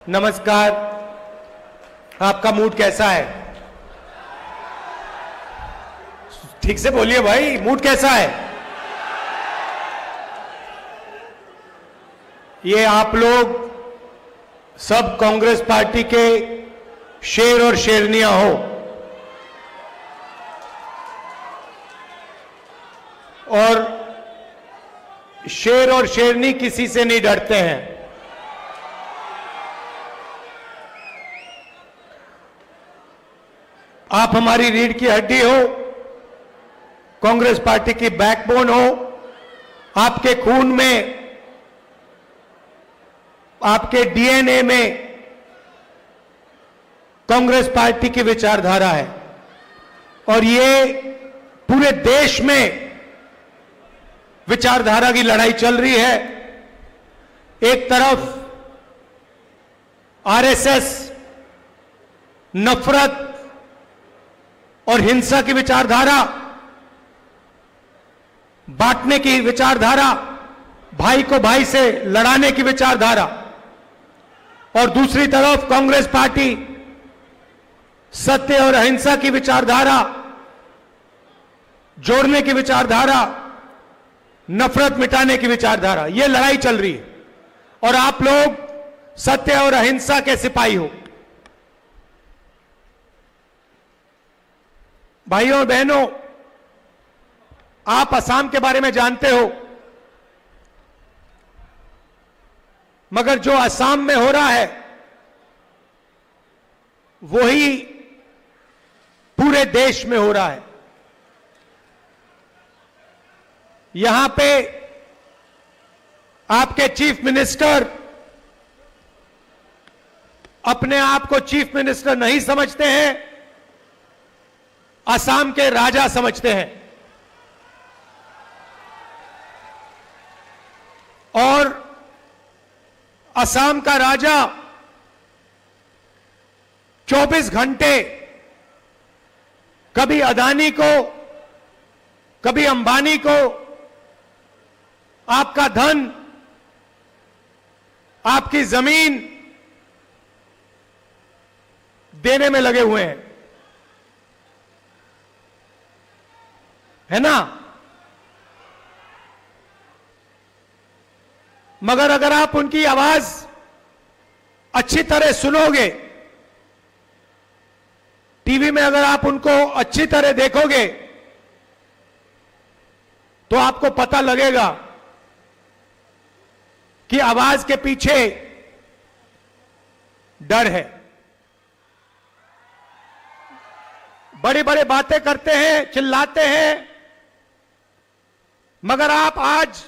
नमस्कार। आपका मूड कैसा है? ठीक से बोलिए भाई, मूड कैसा है? ये आप लोग सब कांग्रेस पार्टी के शेर और शेरनियां हो और शेर और शेरनी किसी से नहीं डरते हैं। आप हमारी रीढ़ की हड्डी हो, कांग्रेस पार्टी की बैकबोन हो। आपके खून में, आपके डीएनए में कांग्रेस पार्टी की विचारधारा है और ये पूरे देश में विचारधारा की लड़ाई चल रही है। एक तरफ आरएसएस नफरत और हिंसा की विचारधारा, बांटने की विचारधारा, भाई को भाई से लड़ाने की विचारधारा, और दूसरी तरफ कांग्रेस पार्टी सत्य और अहिंसा की विचारधारा, जोड़ने की विचारधारा, नफरत मिटाने की विचारधारा। यह लड़ाई चल रही है और आप लोग सत्य और अहिंसा के सिपाही हो। भाइयों और बहनों, आप असम के बारे में जानते हो, मगर जो असम में हो रहा है वही पूरे देश में हो रहा है। यहां पे आपके चीफ मिनिस्टर अपने आप को चीफ मिनिस्टर नहीं समझते हैं, असम के राजा समझते हैं। और असम का राजा 24 घंटे कभी अदानी को, कभी अंबानी को आपका धन, आपकी जमीन देने में लगे हुए हैं, है ना? मगर अगर आप उनकी आवाज अच्छी तरह सुनोगे, टीवी में अगर आप उनको अच्छी तरह देखोगे, तो आपको पता लगेगा कि आवाज के पीछे डर है। बड़ी बड़ी बातें करते हैं, चिल्लाते हैं, मगर आप आज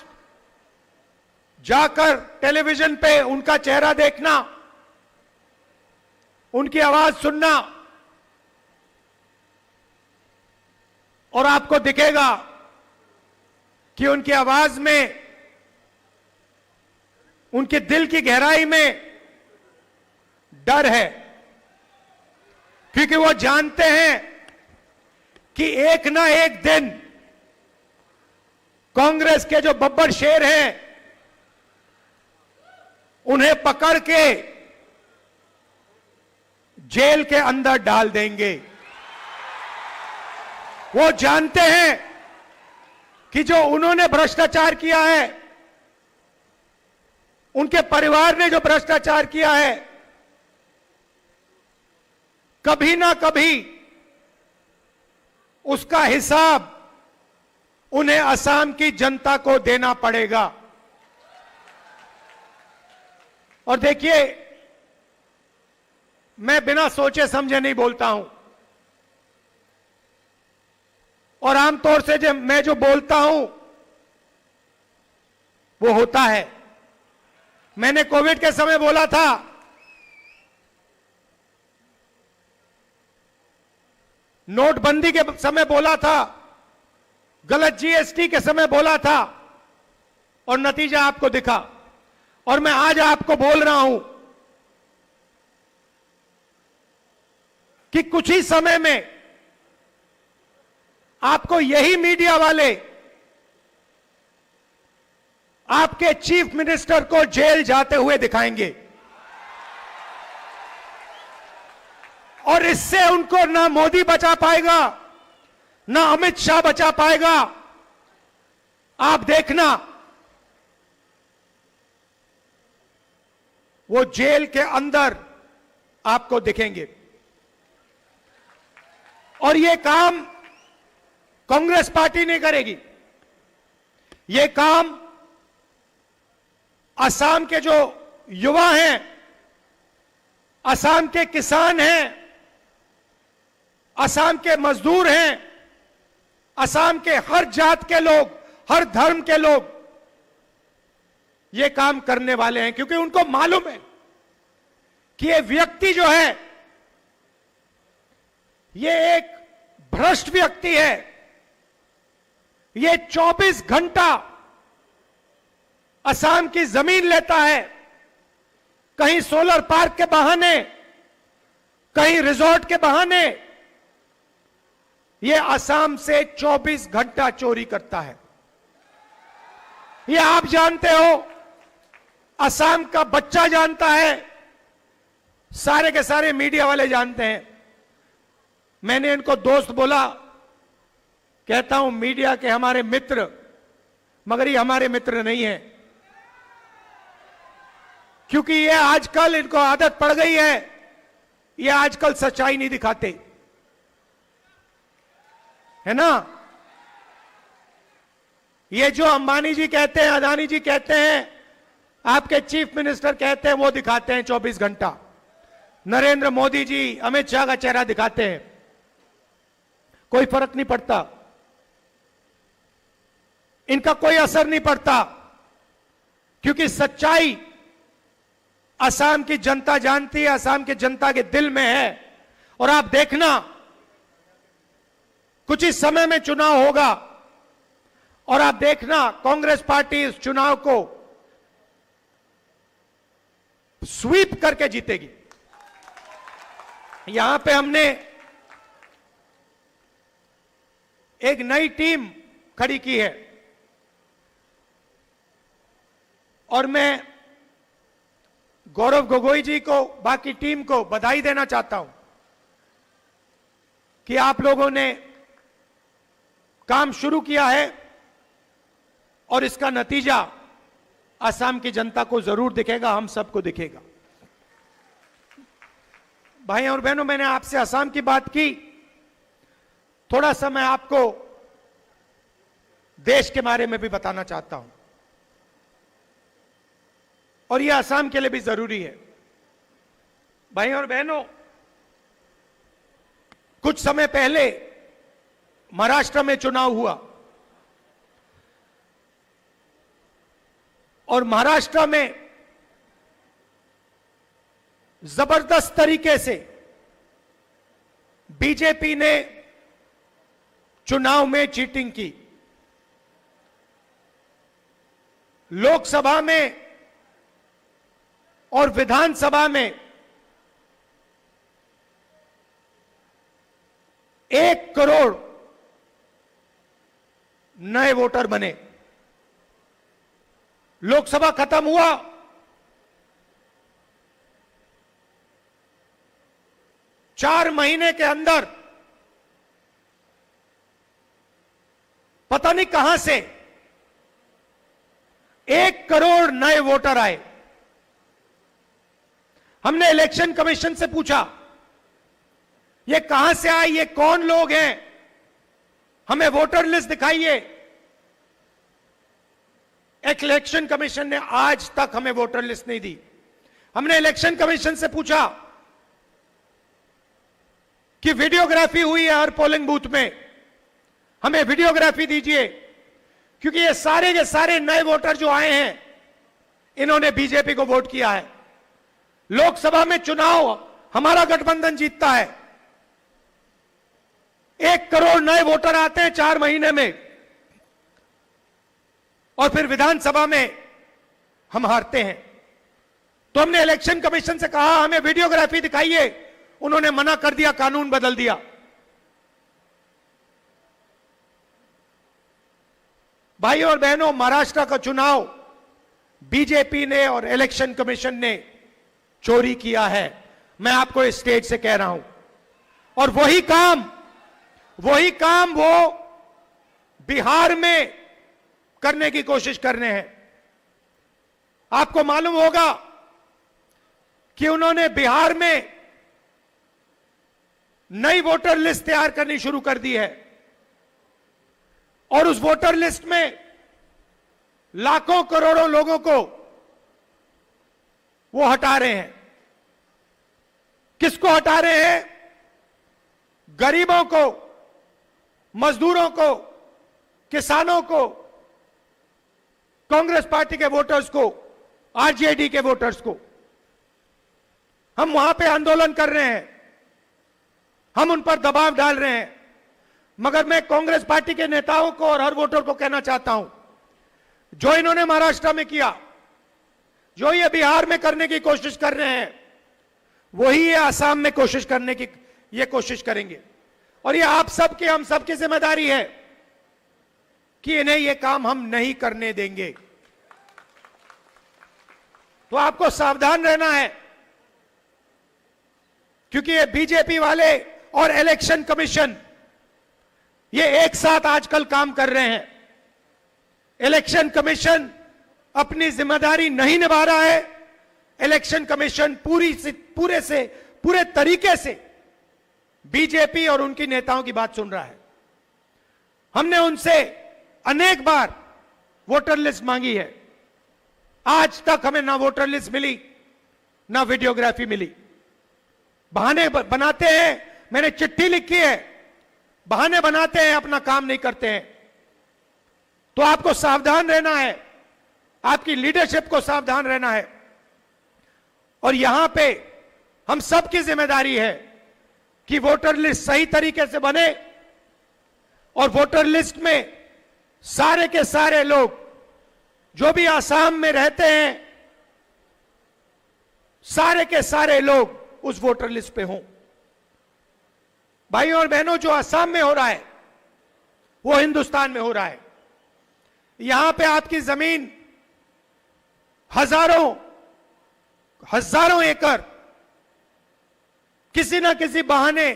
जाकर टेलीविजन पे उनका चेहरा देखना, उनकी आवाज सुनना, और आपको दिखेगा कि उनकी आवाज में, उनके दिल की गहराई में डर है, क्योंकि वो जानते हैं कि एक ना एक दिन कांग्रेस के जो बब्बर शेर हैं उन्हें पकड़ के जेल के अंदर डाल देंगे। वो जानते हैं कि जो उन्होंने भ्रष्टाचार किया है, उनके परिवार ने जो भ्रष्टाचार किया है, कभी ना कभी उसका हिसाब उन्हें असम की जनता को देना पड़ेगा। और देखिए, मैं बिना सोचे समझे नहीं बोलता हूं, और आमतौर से जब मैं जो बोलता हूं वो होता है। मैंने कोविड के समय बोला था, नोटबंदी के समय बोला था, गलत जीएसटी के समय बोला था, और नतीजा आपको दिखा। और मैं आज आपको बोल रहा हूं कि कुछ ही समय में आपको यही मीडिया वाले आपके चीफ मिनिस्टर को जेल जाते हुए दिखाएंगे। और इससे उनको ना मोदी बचा पाएगा, ना अमित शाह बचा पाएगा। आप देखना, वो जेल के अंदर आपको दिखेंगे। और ये काम कांग्रेस पार्टी नहीं करेगी। ये काम असम के जो युवा हैं, असम के किसान हैं, असम के मजदूर हैं, असम के हर जात के लोग, हर धर्म के लोग ये काम करने वाले हैं, क्योंकि उनको मालूम है कि ये व्यक्ति जो है ये एक भ्रष्ट व्यक्ति है। ये 24 घंटा असम की जमीन लेता है, कहीं सोलर पार्क के बहाने, कहीं रिजॉर्ट के बहाने। ये असम से 24 घंटा चोरी करता है। ये आप जानते हो, असम का बच्चा जानता है, सारे के सारे मीडिया वाले जानते हैं। मैंने इनको दोस्त बोला, कहता हूं मीडिया के हमारे मित्र, मगर ये हमारे मित्र नहीं है, क्योंकि ये आजकल इनको आदत पड़ गई है, ये आजकल सच्चाई नहीं दिखाते, है ना। ये जो अंबानी जी कहते हैं, अदानी जी कहते हैं, आपके चीफ मिनिस्टर कहते हैं, वो दिखाते हैं 24 घंटा। नरेंद्र मोदी जी, अमित शाह का चेहरा दिखाते हैं, कोई फर्क नहीं पड़ता, इनका कोई असर नहीं पड़ता, क्योंकि सच्चाई असम की जनता जानती है, असम की जनता के दिल में है। और आप देखना, कुछ ही समय में चुनाव होगा और आप देखना कांग्रेस पार्टी इस चुनाव को स्वीप करके जीतेगी। यहां पे हमने एक नई टीम खड़ी की है और मैं गौरव गोगोई जी को, बाकी टीम को बधाई देना चाहता हूं कि आप लोगों ने काम शुरू किया है और इसका नतीजा असम की जनता को जरूर दिखेगा, हम सबको दिखेगा। भाई और बहनों, मैंने आपसे असम की बात की, थोड़ा सा मैं आपको देश के बारे में भी बताना चाहता हूं और यह असम के लिए भी जरूरी है। भाई और बहनों, कुछ समय पहले महाराष्ट्र में चुनाव हुआ और महाराष्ट्र में जबरदस्त तरीके से बीजेपी ने चुनाव में चीटिंग की। लोकसभा में और विधानसभा में 1 करोड़ नए वोटर बने। लोकसभा खत्म हुआ, चार महीने के अंदर पता नहीं कहां से 1 करोड़ नए वोटर आए। हमने इलेक्शन कमीशन से पूछा, ये कहां से आए, ये कौन लोग हैं, हमें वोटर लिस्ट दिखाइए। इलेक्शन कमीशन ने आज तक हमें वोटर लिस्ट नहीं दी। हमने इलेक्शन कमीशन से पूछा कि वीडियोग्राफी हुई है हर पोलिंग बूथ में, हमें वीडियोग्राफी दीजिए, क्योंकि ये सारे के सारे नए वोटर जो आए हैं, इन्होंने बीजेपी को वोट किया है। लोकसभा में चुनाव हमारा गठबंधन जीतता है, 1 करोड़ नए वोटर आते हैं 4 महीने में, और फिर विधानसभा में हम हारते हैं। तो हमने इलेक्शन कमीशन से कहा हमें वीडियोग्राफी दिखाइए, उन्होंने मना कर दिया, कानून बदल दिया। भाई और बहनों, महाराष्ट्र का चुनाव बीजेपी ने और इलेक्शन कमीशन ने चोरी किया है। मैं आपको इस स्टेज से कह रहा हूं, और वही काम वो बिहार में करने की कोशिश कर रहे हैं। आपको मालूम होगा कि उन्होंने बिहार में नई वोटर लिस्ट तैयार करनी शुरू कर दी है और उस वोटर लिस्ट में लाखों करोड़ों लोगों को वो हटा रहे हैं। किसको हटा रहे हैं? गरीबों को, मजदूरों को, किसानों को, कांग्रेस पार्टी के वोटर्स को, आरजेडी के वोटर्स को। हम वहां पे आंदोलन कर रहे हैं, हम उन पर दबाव डाल रहे हैं, मगर मैं कांग्रेस पार्टी के नेताओं को और हर वोटर को कहना चाहता हूं, जो इन्होंने महाराष्ट्र में किया, जो ये बिहार में करने की कोशिश कर रहे हैं, वही ये आसाम में कोशिश करने की ये कोशिश करेंगे। और ये आप सबकी, हम सबकी जिम्मेदारी है कि इन्हें ये काम हम नहीं करने देंगे। तो आपको सावधान रहना है, क्योंकि ये बीजेपी वाले और इलेक्शन कमीशन ये एक साथ आजकल काम कर रहे हैं। इलेक्शन कमीशन अपनी जिम्मेदारी नहीं निभा रहा है। इलेक्शन कमीशन पूरे तरीके से बीजेपी और उनकी नेताओं की बात सुन रहा है। हमने उनसे अनेक बार वोटर लिस्ट मांगी है, आज तक हमें ना वोटर लिस्ट मिली, ना वीडियोग्राफी मिली। बहाने बनाते हैं, मैंने चिट्ठी लिखी है, बहाने बनाते हैं, अपना काम नहीं करते हैं। तो आपको सावधान रहना है, आपकी लीडरशिप को सावधान रहना है। और यहां पे हम सबकी जिम्मेदारी है कि वोटर लिस्ट सही तरीके से बने और वोटर लिस्ट में सारे के सारे लोग जो भी आसाम में रहते हैं, सारे के सारे लोग उस वोटर लिस्ट पे हों। भाइयों और बहनों, जो आसाम में हो रहा है वो हिंदुस्तान में हो रहा है। यहां पे आपकी जमीन हजारों एकड़ किसी ना किसी बहाने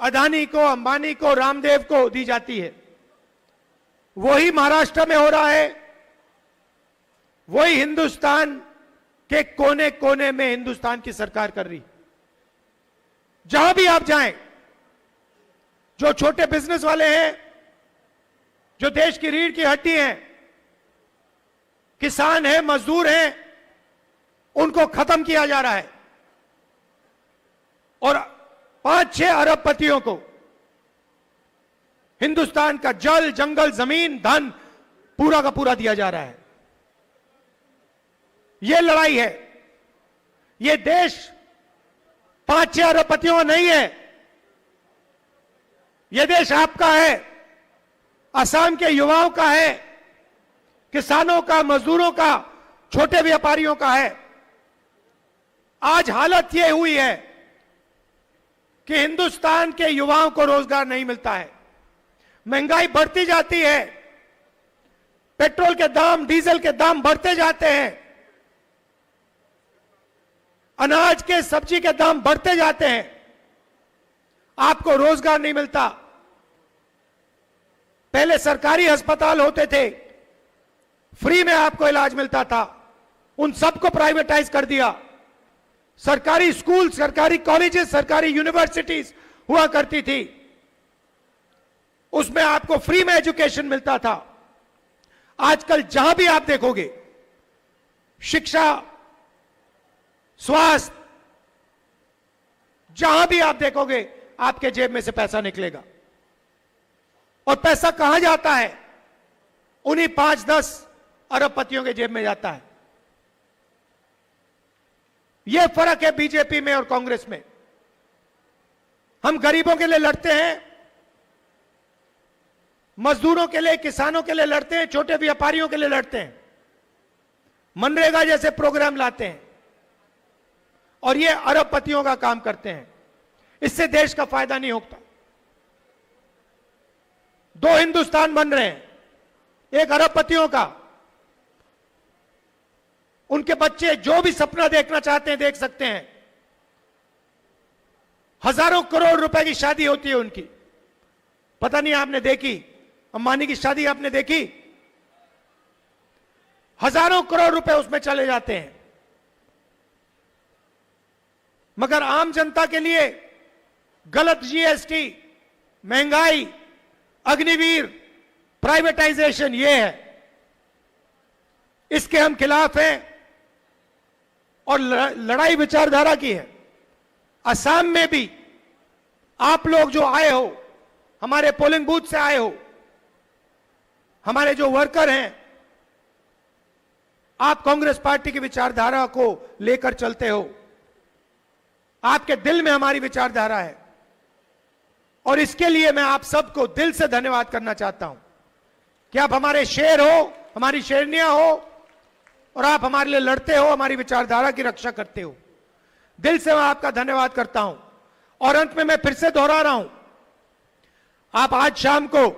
अदानी को, अंबानी को, रामदेव को दी जाती है। वही महाराष्ट्र में हो रहा है, वही हिंदुस्तान के कोने कोने में हिंदुस्तान की सरकार कर रही। जहां भी आप जाएं, जो छोटे बिजनेस वाले हैं, जो देश की रीढ़ की हड्डी हैं, किसान हैं, मजदूर हैं, उनको खत्म किया जा रहा है और 5-6 अरबपतियों को हिंदुस्तान का जल, जंगल, जमीन, धन पूरा का पूरा दिया जा रहा है। यह लड़ाई है। यह देश 5-6 अरबपतियों का नहीं है, यह देश आपका है, असम के युवाओं का है, किसानों का, मजदूरों का, छोटे व्यापारियों का है। आज हालत यह हुई है कि हिंदुस्तान के युवाओं को रोजगार नहीं मिलता है, महंगाई बढ़ती जाती है, पेट्रोल के दाम, डीजल के दाम बढ़ते जाते हैं, अनाज के, सब्जी के दाम बढ़ते जाते हैं, आपको रोजगार नहीं मिलता। पहले सरकारी अस्पताल होते थे, फ्री में आपको इलाज मिलता था, उन सबको प्राइवेटाइज कर दिया। सरकारी स्कूल, सरकारी कॉलेजेस, सरकारी यूनिवर्सिटीज हुआ करती थी, उसमें आपको फ्री में एजुकेशन मिलता था। आजकल जहां भी आप देखोगे, शिक्षा, स्वास्थ्य, जहां भी आप देखोगे, आपके जेब में से पैसा निकलेगा। और पैसा कहां जाता है? उन्हीं 5-10 अरबपतियों के जेब में जाता है। यह फर्क है बीजेपी में और कांग्रेस में। हम गरीबों के लिए लड़ते हैं, मजदूरों के लिए, किसानों के लिए लड़ते हैं, छोटे व्यापारियों के लिए लड़ते हैं, मनरेगा जैसे प्रोग्राम लाते हैं, और ये अरबपतियों का काम करते हैं। इससे देश का फायदा नहीं होता। 2 हिंदुस्तान बन रहे हैं, एक अरबपतियों का, उनके बच्चे जो भी सपना देखना चाहते हैं देख सकते हैं। हजारों करोड़ रुपए की शादी होती है उनकी। पता नहीं आपने देखी, अंबानी की शादी आपने देखी? हजारों करोड़ रुपए उसमें चले जाते हैं। मगर आम जनता के लिए गलत जीएसटी, महंगाई, अग्निवीर, प्राइवेटाइजेशन, ये है, इसके हम खिलाफ हैं और लड़ाई विचारधारा की है। असम में भी आप लोग जो आए हो, हमारे पोलिंग बूथ से आए हो, हमारे जो वर्कर हैं, आप कांग्रेस पार्टी की विचारधारा को लेकर चलते हो। आपके दिल में हमारी विचारधारा है और इसके लिए मैं आप सबको दिल से धन्यवाद करना चाहता हूं कि आप हमारे शेर हो, हमारी शेरनियां हो और आप हमारे लिए लड़ते हो, हमारी विचारधारा की रक्षा करते हो। दिल से मैं आपका धन्यवाद करता हूं। और अंत में मैं फिर से दोहरा रहा हूं, आप आज शाम को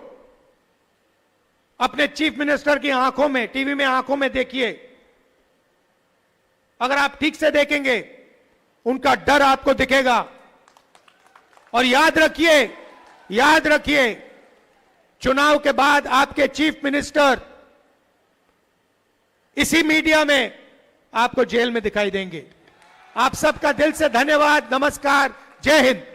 अपने चीफ मिनिस्टर की आंखों में, टीवी में आंखों में देखिए। अगर आप ठीक से देखेंगे, उनका डर आपको दिखेगा। और याद रखिए, चुनाव के बाद आपके चीफ मिनिस्टर इसी मीडिया में आपको जेल में दिखाई देंगे। आप सबका दिल से धन्यवाद। नमस्कार। जय हिंद।